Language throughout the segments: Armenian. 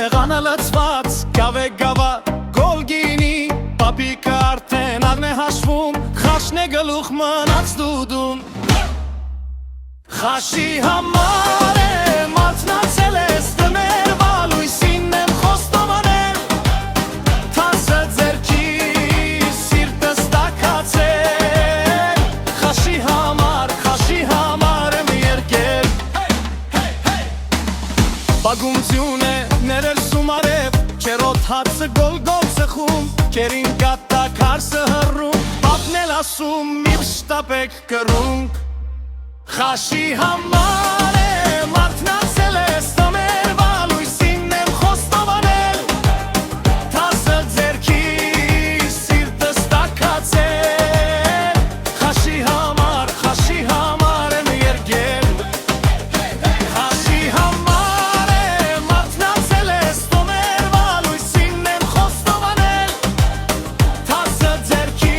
Սեղանը լցված, գավե գավա, գոլգինի Պապիկը արդեն աղն է հաշվում, խաշն է գլուխ մնաց դուդում Խաշի համար է մարտնացել ես դներ Վալույսին եմ խոստովանել Թասը ձերքի սիրտս տաքացել Խաշի համար եմ երկել Բագումցյուն է ներել սումարև Չերոտ հացը գոլգոլ սխում Կերին կատակ հարսը հռում Պապն էլ ասում միլ շտապեք կրունք Խաշի համար է մարտնացել ես տամեր Վալույսին եմ խոստովանել Թասը ձերքի սիրտս տաքացել Խաշի համար եմ երկել Խաշի համար է մարտնացել ես տամեր Վալույսին եմ խոստովանել Թասը ձերքի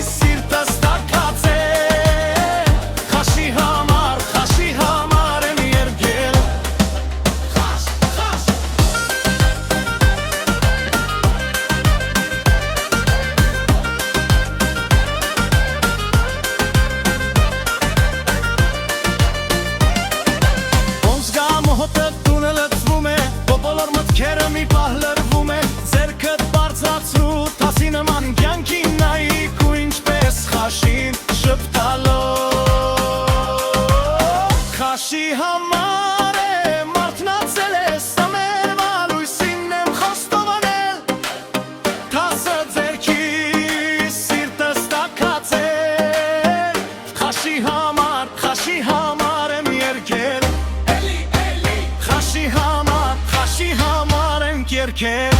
սիրտս տաքացել Խաշի համար եմ երկել Ոնց գա մոհոտը տունը լծվում է Բոլոր մտքերը մի պահ լրվում է Ձերքդ բարձրացրու Թասի նման կյանքին նայիկ ու ինչպես խաշին շպտալով Խաշի համար է մարտնացել ես տամեր Վալույսին եմ խոստովանել Թասը ձերքի սիրտս տաքացել Խաշի համար եմ երկել Խաշի համար եմ երկել